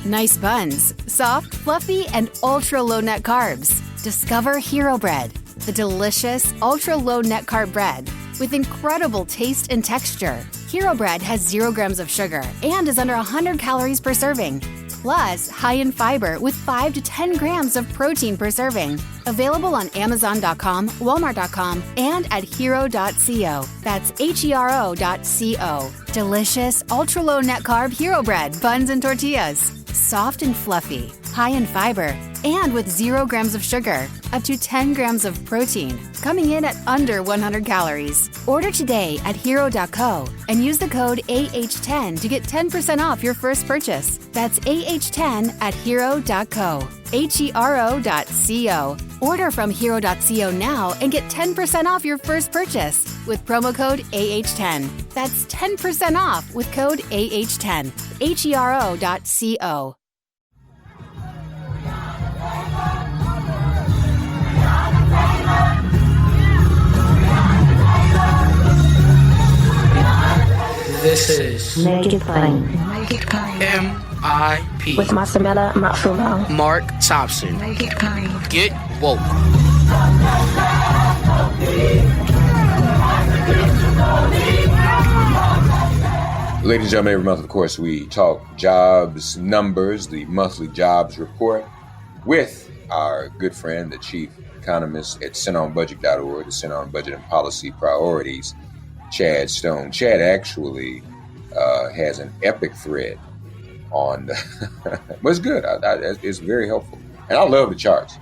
Nice buns, soft, fluffy, and ultra-low net carbs. Discover Hero Bread, the delicious, ultra-low net carb bread with incredible taste and texture. Hero Bread has 0 grams of sugar and is under 100 calories per serving. Plus, high in fiber with 5 to 10 grams of protein per serving. Available on Amazon.com, Walmart.com, and at hero.co. That's HERO.co. Delicious, ultra-low net carb Hero Bread, buns and tortillas. Soft and fluffy, high in fiber, and with 0 grams of sugar, up to 10 grams of protein, coming in at under 100 calories. Order today at hero.co and use the code AH10 to get 10% off your first purchase. That's AH10 at hero.co. HERO.co. Order from hero.co now and get 10% off your first purchase with promo code AH10. That's 10% off with code AH10. HERO.co. This is Make It Plain. MIP With Masamela Matfumo. Mark Thompson. Make it plain. Get woke. Ladies and gentlemen, every month, of course, we talk jobs numbers, the monthly jobs report, with our good friend, the chief economist at centeronbudget.org, the Center on Budget and Policy Priorities, Chad Stone. Chad actually has an epic thread on, but it's good. It's very helpful. And I love the charts.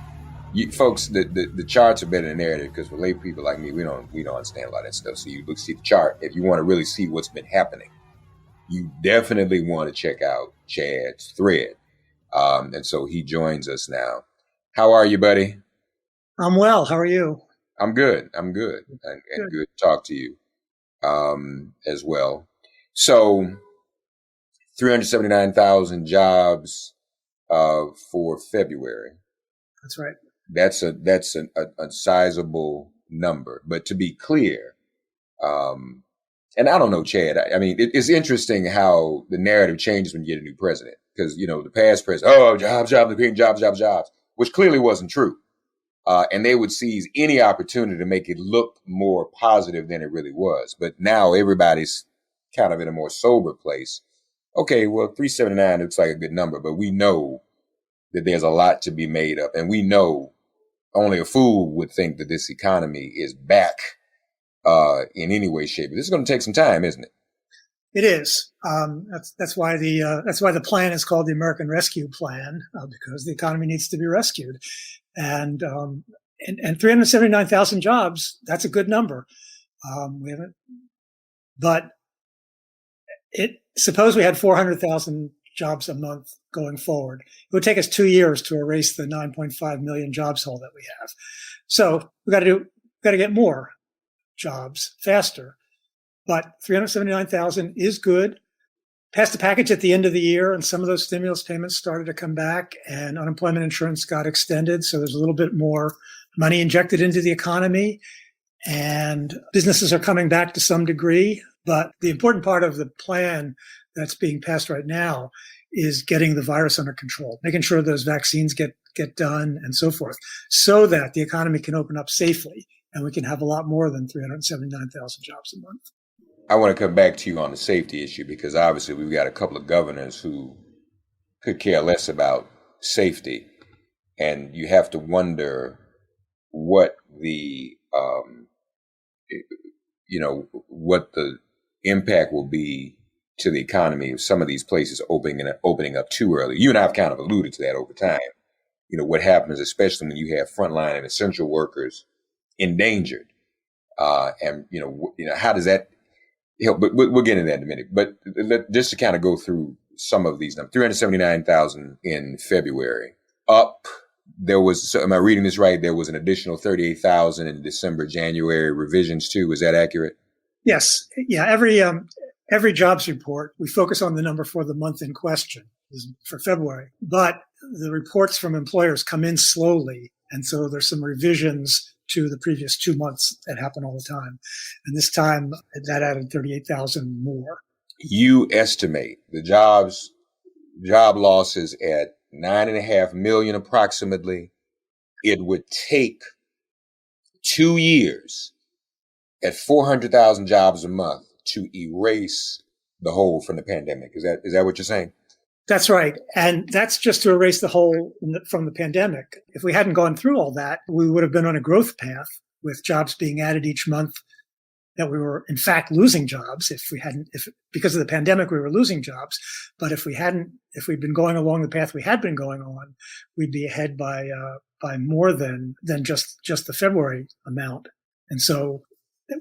You folks, the charts are better than narrative, because for lay people like me, we don't understand a lot of that stuff. So you look, see the chart. If you want to really see what's been happening, you definitely want to check out Chad's thread. And so he joins us now. How are you, buddy? I'm well. How are you? I'm good. And good to talk to you as well. So 379,000 jobs for February. That's right. That's a sizable number. But to be clear, and I don't know, Chad, I mean, it's interesting how the narrative changes when you get a new president. Because, the past president, jobs, which clearly wasn't true. And they would seize any opportunity to make it look more positive than it really was. But now everybody's kind of in a more sober place. Okay, well, 379 looks like a good number, but we know that there's a lot to be made up. And we know only a fool would think that this economy is back in any way, shape. This is going to take some time, isn't it? It is. That's why the plan is called the American Rescue Plan, because the economy needs to be rescued. And 379,000 jobs, that's a good number. Suppose we had 400,000 jobs a month going forward. It would take us 2 years to erase the 9.5 million jobs hole that we have. So we got to get more jobs faster. But 379,000 is good. Passed the package at the end of the year, and some of those stimulus payments started to come back, and unemployment insurance got extended. So there's a little bit more money injected into the economy, and businesses are coming back to some degree. But the important part of the plan that's being passed right now is getting the virus under control, making sure those vaccines get done and so forth, so that the economy can open up safely and we can have a lot more than 379,000 jobs a month. I want to come back to you on the safety issue, because obviously we've got a couple of governors who could care less about safety. And you have to wonder what the, what the impact will be to the economy if some of these places opening up too early. You and I have kind of alluded to that over time. What happens, especially when you have frontline and essential workers endangered. And how does that help? But we'll get into that in a minute. But just to kind of go through some of these numbers, 379,000 in February. Up, there was, so am I reading this right? There was an additional 38,000 in December, January revisions too. Is that accurate? Yes. Yeah. Every jobs report, we focus on the number for the month in question, for February. But the reports from employers come in slowly. And so there's some revisions to the previous 2 months that happen all the time. And this time that added 38,000 more. You estimate the jobs job losses at 9.5 million approximately. It would take 2 years at 400,000 jobs a month to erase the hole from the pandemic. Is that what you're saying? That's right. And that's just to erase the hole from the pandemic. If we hadn't gone through all that, we would have been on a growth path with jobs being added each month, that we were in fact losing jobs. If because of the pandemic, we were losing jobs. But if we'd been going along the path we had been going on, we'd be ahead by more than just the February amount. And so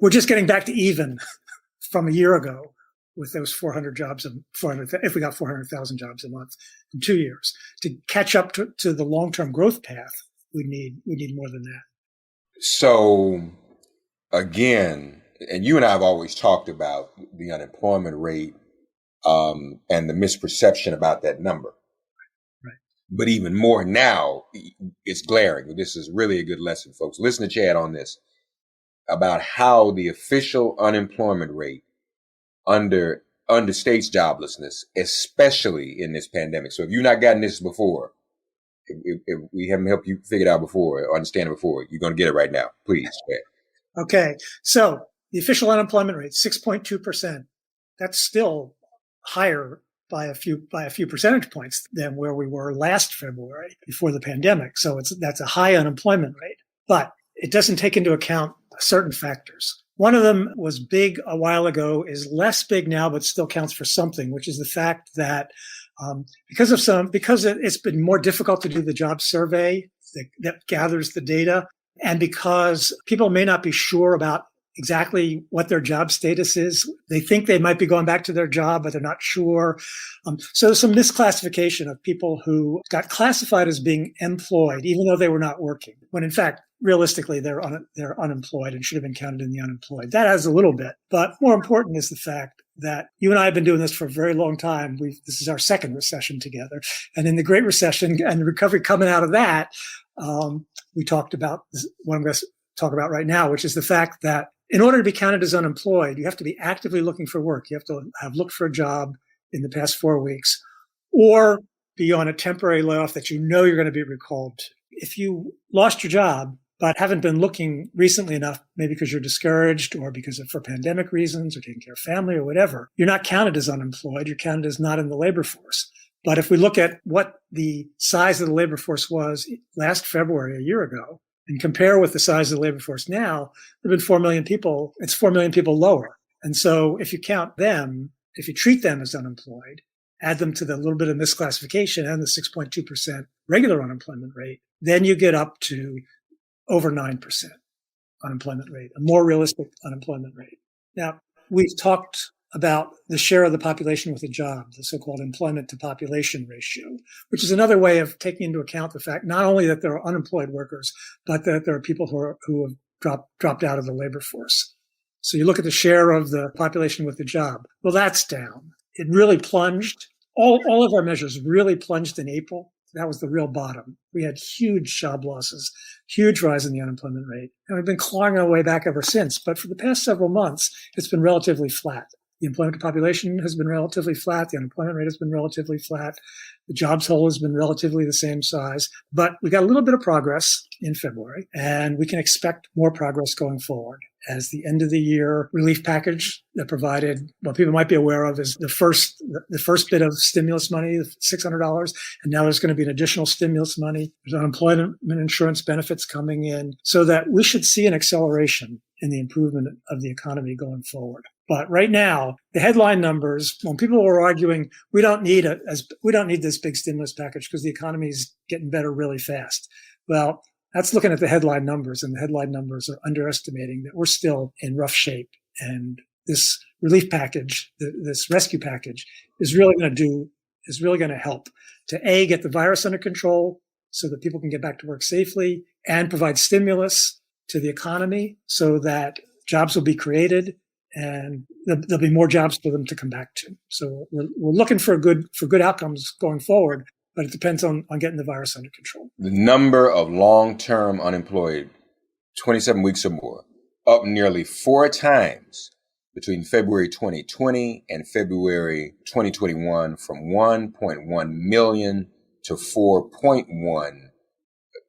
we're just getting back to even from a year ago with those 400 jobs, if we got 400,000 jobs a month in 2 years. To catch up to the long-term growth path, we need more than that. So again, and you and I have always talked about the unemployment rate and the misperception about that number. Right. But even more now, it's glaring. This is really a good lesson, folks. Listen to Chad on this about how the official unemployment rate understates joblessness, especially in this pandemic. So if you've not gotten this before, if we haven't helped you figure it out before, or understand it before, you're going to get it right now. Please, Chad. Okay. So the official unemployment rate, 6.2%. That's still higher by a few percentage points than where we were last February before the pandemic. So that's a high unemployment rate, but it doesn't take into account certain factors. One of them was big a while ago, is less big now, but still counts for something, which is the fact that because it's been more difficult to do the job survey that gathers the data, and because people may not be sure about exactly what their job status is. They think they might be going back to their job, but they're not sure. So there's some misclassification of people who got classified as being employed, even though they were not working, when in fact, realistically, they're unemployed and should have been counted in the unemployed. That adds a little bit. But more important is the fact that you and I have been doing this for a very long time. This is our second recession together. And in the Great Recession and the recovery coming out of that, we talked about what I'm going to talk about right now, which is the fact that in order to be counted as unemployed, you have to be actively looking for work. You have to have looked for a job in the past 4 weeks, or be on a temporary layoff that you know you're going to be recalled to. If you lost your job, but haven't been looking recently enough, maybe because you're discouraged or for pandemic reasons or taking care of family or whatever, you're not counted as unemployed. You're counted as not in the labor force. But if we look at what the size of the labor force was last February, a year ago, and compare with the size of the labor force now, there have been 4 million people. It's 4 million people lower. And so if you count them, if you treat them as unemployed, add them to the little bit of misclassification and the 6.2% regular unemployment rate, then you get up to over 9% unemployment rate, a more realistic unemployment rate. Now, we've talked about the share of the population with a job, the so-called employment to population ratio, which is another way of taking into account the fact not only that there are unemployed workers, but that there are people who have dropped out of the labor force. So you look at the share of the population with a job. Well, that's down. It really plunged. All of our measures really plunged in April. That was the real bottom. We had huge job losses, huge rise in the unemployment rate. And we've been clawing our way back ever since. But for the past several months, it's been relatively flat. The employment to population has been relatively flat. The unemployment rate has been relatively flat. The jobs hole has been relatively the same size. But we got a little bit of progress in February, and we can expect more progress going forward as the end of the year relief package that provided, what people might be aware of is the first bit of stimulus money, $600. And now there's going to be an additional stimulus money. There's unemployment insurance benefits coming in, so that we should see an acceleration in the improvement of the economy going forward. But right now, the headline numbers, when people were arguing, we don't need this big stimulus package because the economy is getting better really fast. Well, that's looking at the headline numbers, and the headline numbers are underestimating that we're still in rough shape. And this relief package, this rescue package, is really going to help to get the virus under control so that people can get back to work safely, and provide stimulus to the economy so that jobs will be created and there'll be more jobs for them to come back to. So we're looking for good outcomes going forward, but it depends on getting the virus under control. The number of long-term unemployed, 27 weeks or more, up nearly 4 times between February 2020 and February 2021 from 1.1 million to 4.1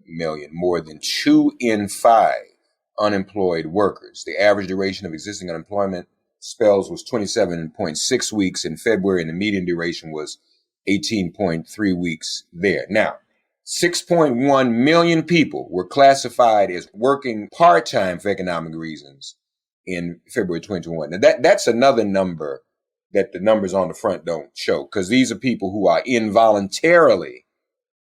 million, more than 2 in 5 unemployed workers. The average duration of existing unemployment spells was 27.6 weeks in February, and the median duration was 18.3 weeks there. Now, 6.1 million people were classified as working part-time for economic reasons in February 2021. Now, that's another number that the numbers on the front don't show, because these are people who are involuntarily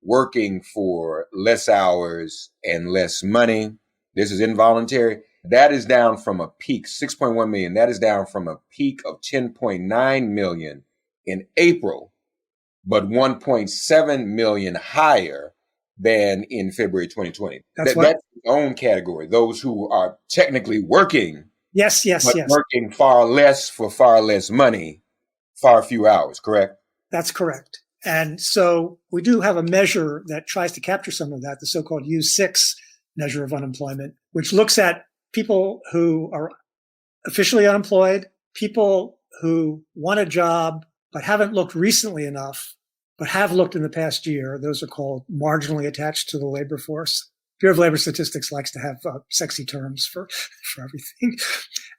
working for less hours and less money. This is involuntary. That is down from a peak, 6.1 million. That is down from a peak of 10.9 million in April, but 1.7 million higher than in February 2020. That's its own category. Those who are technically working, yes, working far less for far less money, far fewer hours, correct? That's correct. And so we do have a measure that tries to capture some of that, the so-called U6 measure of unemployment, which looks at people who are officially unemployed, people who want a job but haven't looked recently enough, but have looked in the past year. Those are called marginally attached to the labor force. Bureau of Labor Statistics likes to have sexy terms for everything.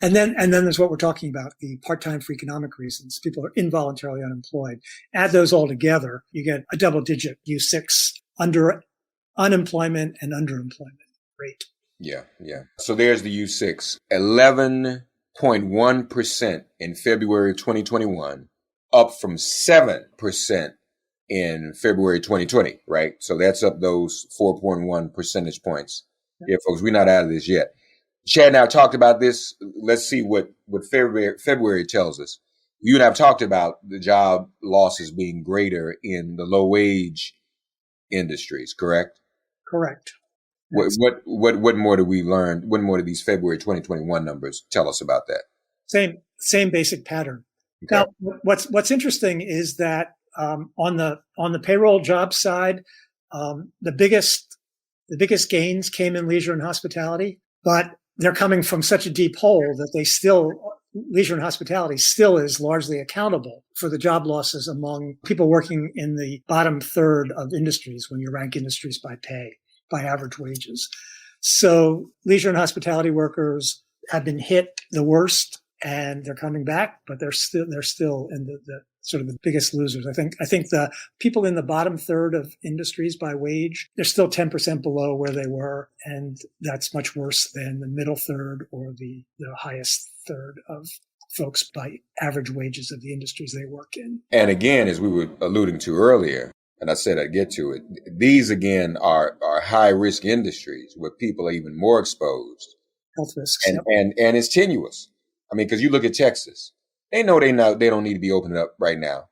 And then there's what we're talking about, the part-time for economic reasons. People are involuntarily unemployed. Add those all together, you get a double-digit U6 under unemployment and underemployment rate. Yeah. So there's the U6, 11.1% in February 2021, up from 7% in February 2020, right? So that's up those 4.1 percentage points. Yeah, folks, we're not out of this yet. Chad and I talked about this. Let's see what February tells us. You and I have talked about the job losses being greater in the low wage industries, correct? Correct. What more do we learn? What more do these February 2021 numbers tell us about that? Same basic pattern. Okay. Now, what's interesting is that on the payroll job side, the biggest gains came in leisure and hospitality, but they're coming from such a deep hole that leisure and hospitality still is largely accountable for the job losses among people working in the bottom third of industries when you rank industries by pay, by average wages. So leisure and hospitality workers have been hit the worst, and they're coming back, but they're still in the sort of the biggest losers. I think the people in the bottom third of industries by wage, they're still 10% below where they were. And that's much worse than the middle third or the highest third of folks by average wages of the industries they work in. And again, as we were alluding to earlier, and I said I'd get to it, these again are high risk industries where people are even more exposed. Health risks. And it's tenuous. I mean, because you look at Texas, they know they don't need to be opening up right now.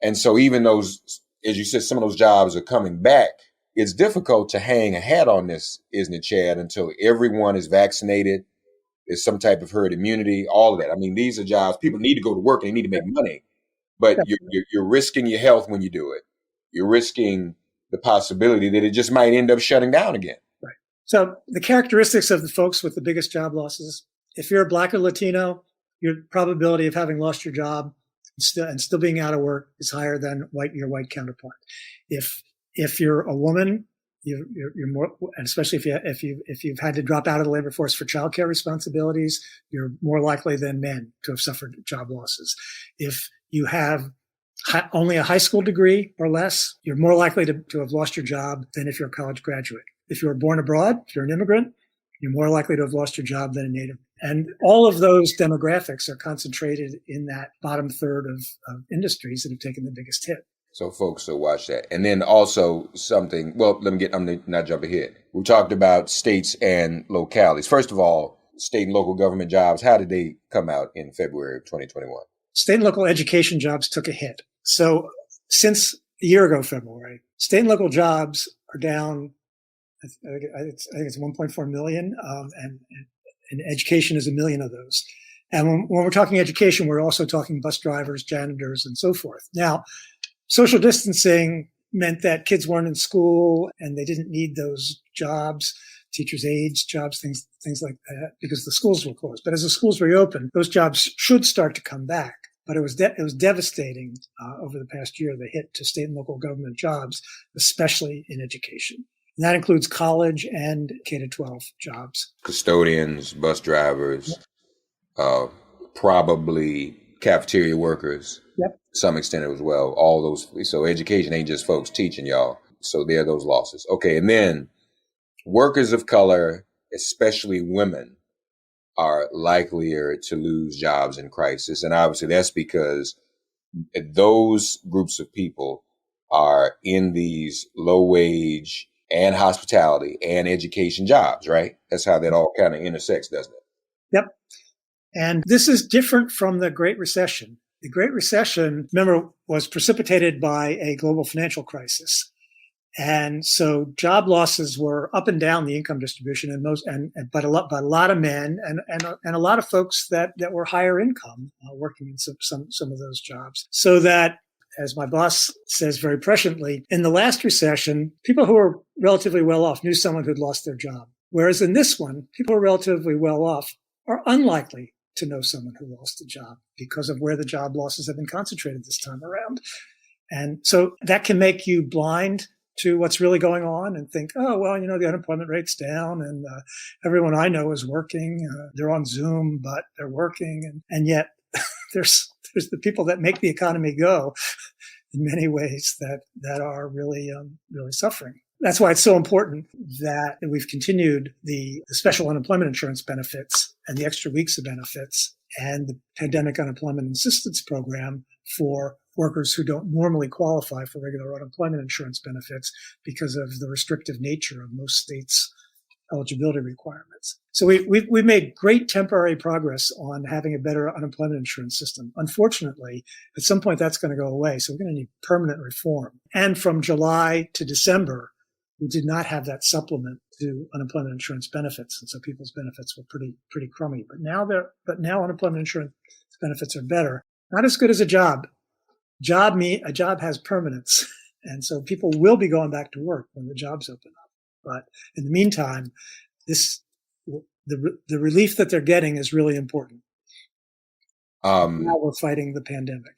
And so even those, as you said, some of those jobs are coming back. It's difficult to hang a hat on this, isn't it, Chad, until everyone is vaccinated. There's some type of herd immunity, all of that. I mean, these are jobs, people need to go to work and they need to make money, but you're risking your health when you do it. You're risking the possibility that it just might end up shutting down again. Right. So the characteristics of the folks with the biggest job losses, if you're Black or Latino, your probability of having lost your job and still being out of work is higher than your white counterpart. If you're a woman, you're more, and especially if you've had to drop out of the labor force for childcare responsibilities, you're more likely than men to have suffered job losses. If you have only a high school degree or less, you're more likely to have lost your job than if you're a college graduate. If you were born abroad, if you're an immigrant, you're more likely to have lost your job than a native. And all of those demographics are concentrated in that bottom third of industries that have taken the biggest hit. So folks, so watch that. And then also something, well, I'm not jump ahead. We talked about states and localities. First of all, state and local government jobs, how did they come out in February of 2021? State and local education jobs took a hit. So since a year ago, February, state and local jobs are down, I think it's 1.4 million, and education is 1 million of those. And when we're talking education, we're also talking bus drivers, janitors, and so forth. Now, social distancing meant that kids weren't in school and they didn't need those jobs. teachers' aides jobs, things like that, because the schools were closed. But as the schools reopen, those jobs should start to come back. But it was devastating over the past year, the hit to state and local government jobs, especially in education. And that includes college and K-12 jobs. Custodians, bus drivers, probably cafeteria workers, Yep. to some extent as well. All those. So education ain't just folks teaching, y'all. So there are those losses. Okay, and then workers of color, especially women, are likelier to lose jobs in crisis. And obviously that's because those groups of people are in these low wage and hospitality and education jobs, right? That's how that all kind of intersects, doesn't it? Yep. And this is different from the Great Recession. The Great Recession, remember, was precipitated by a global financial crisis. And so job losses were up and down the income distribution, but a lot of men and a lot of folks that were higher income working in some of those jobs. So that, as my boss says very presciently, in the last recession, people who were relatively well off knew someone who'd lost their job. Whereas in this one, people who are relatively well off are unlikely to know someone who lost a job because of where the job losses have been concentrated this time around. And so that can make you blind to what's really going on and think, oh, well, the unemployment rate's down and everyone I know is working. They're on Zoom, but they're working. And yet there's the people that make the economy go in many ways that are really suffering. That's why it's so important that we've continued the special unemployment insurance benefits and the extra weeks of benefits and the pandemic unemployment assistance program for workers who don't normally qualify for regular unemployment insurance benefits because of the restrictive nature of most states' eligibility requirements. So we've made great temporary progress on having a better unemployment insurance system. Unfortunately, at some point that's going to go away. So we're going to need permanent reform. And from July to December, we did not have that supplement to unemployment insurance benefits. And so people's benefits were pretty crummy. But now unemployment insurance benefits are better. Not as good as a job. A job has permanence. And so people will be going back to work when the jobs open up. But in the meantime, the relief that they're getting is really important. Now we're fighting the pandemic.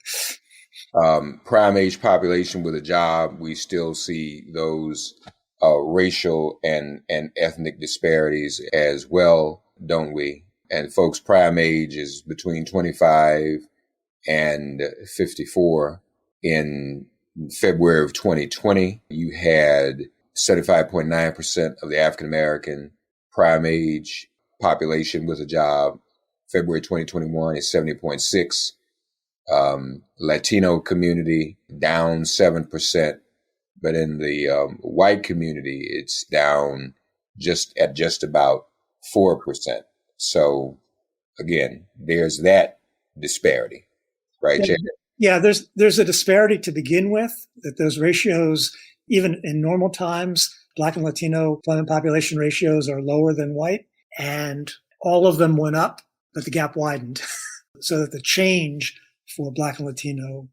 Prime age population with a job, we still see those racial and ethnic disparities as well, don't we? And folks, prime age is between 25 and 54. In February of 2020, you had 75.9% of the African American prime age population with a job. February 2021 is 70.6. Latino community down 7%, but in the white community, it's down just about 4%. So again, there's that disparity, right, Jay? Yeah, there's a disparity to begin with, that those ratios, even in normal times, Black and Latino employment population ratios are lower than white, and all of them went up, but the gap widened so that the change for Black and Latino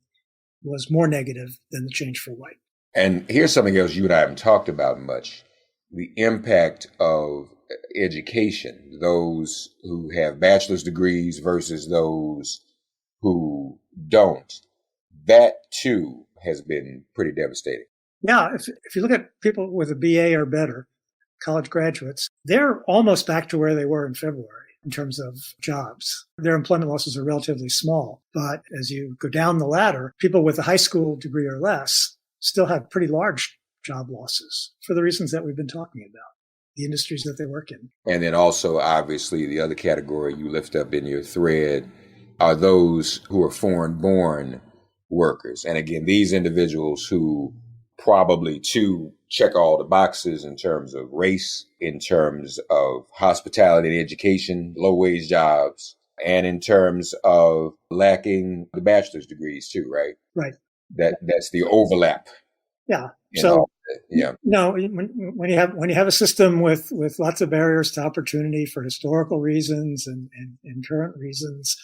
was more negative than the change for white. And here's something else you and I haven't talked about much: the impact of education, those who have bachelor's degrees versus those who don't. That too has been pretty devastating. Yeah, if you look at people with a BA or better, college graduates, they're almost back to where they were in February in terms of jobs. Their employment losses are relatively small, but as you go down the ladder, people with a high school degree or less still have pretty large job losses for the reasons that we've been talking about, the industries that they work in. And then also, obviously, the other category you lift up in your thread are those who are foreign-born workers. And again, these individuals who probably too check all the boxes in terms of race, in terms of hospitality and education, low-wage jobs, and in terms of lacking the bachelor's degrees too, right? Right. That's the overlap. Yeah. So, yeah. No, when you have a system with lots of barriers to opportunity for historical reasons and current reasons,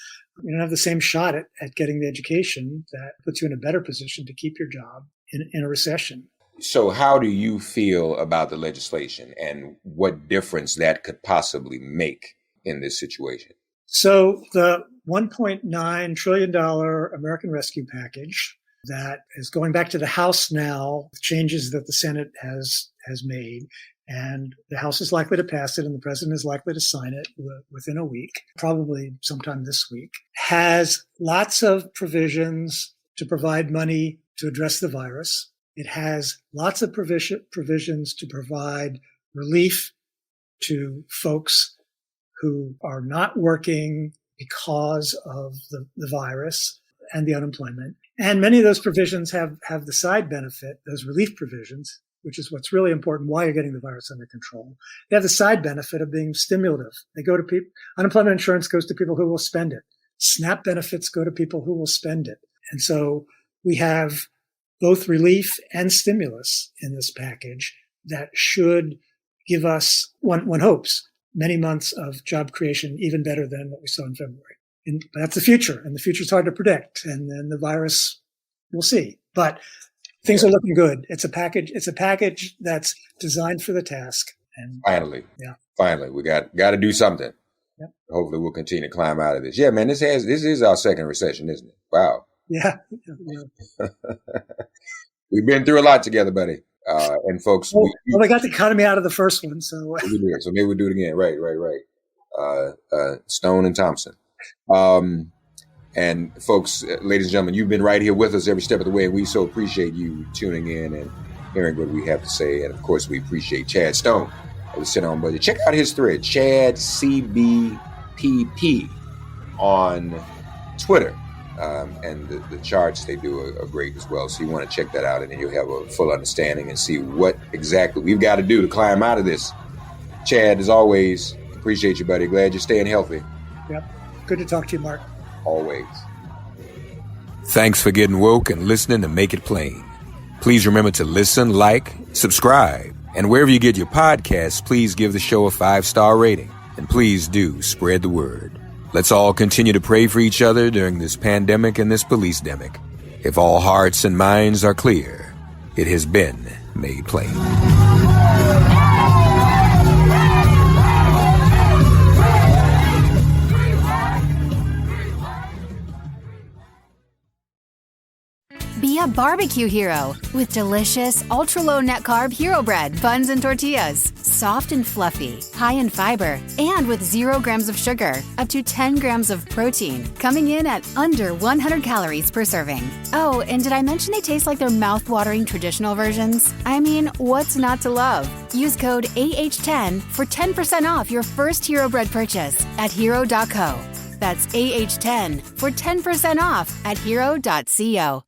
you don't have the same shot at getting the education that puts you in a better position to keep your job in a recession. So how do you feel about the legislation and what difference that could possibly make in this situation? So the $1.9 trillion American Rescue Package that is going back to the House now, changes that the Senate has made, and the House is likely to pass it and the president is likely to sign it within a week, probably sometime this week, has lots of provisions to provide money to address the virus. It has lots of provisions to provide relief to folks who are not working because of the virus and the unemployment. And many of those provisions have the side benefit, those relief provisions, which is what's really important, why you're getting the virus under control. They have the side benefit of being stimulative. They go to people, unemployment insurance goes to people who will spend it. SNAP benefits go to people who will spend it. And so we have both relief and stimulus in this package that should give us, one hopes, many months of job creation, even better than what we saw in February. And that's the future, and the future is hard to predict. And then the virus, we'll see. But things are looking good. It's a package that's designed for the task. And finally, we got to do something. Yep. Hopefully, we'll continue to climb out of this. Yeah, man, this is our second recession, isn't it? Wow. Yeah. We've been through a lot together, buddy. And folks, we got the economy out of the first one, so we did. So maybe we'll do it again. Right. Stone and Thompson. And folks, ladies and gentlemen, you've been right here with us every step of the way, and we so appreciate you tuning in and hearing what we have to say. And of course, we appreciate Chad Stone of the Sit On Budget. Check out his thread, Chad CBPP on Twitter. And the charts they do are great as well. So you want to check that out, and then you'll have a full understanding and see what exactly we've got to do to climb out of this. Chad, as always, appreciate you, buddy. Glad you're staying healthy. Yep. Good to talk to you, Mark. Always. Thanks for getting woke and listening to Make It Plain. Please remember to listen, like, subscribe, and wherever you get your podcasts, please give the show a 5-star rating. And please do spread the word. Let's all continue to pray for each other during this pandemic and this police-demic. If all hearts and minds are clear, it has been made plain. Be a barbecue hero with delicious, ultra-low net carb hero bread, buns, and tortillas. Soft and fluffy, high in fiber, and with 0 grams of sugar, up to 10 grams of protein, coming in at under 100 calories per serving. Oh, and did I mention they taste like their mouth-watering traditional versions? I mean, what's not to love? Use code AH10 for 10% off your first hero bread purchase at hero.co. That's AH10 for 10% off at hero.co.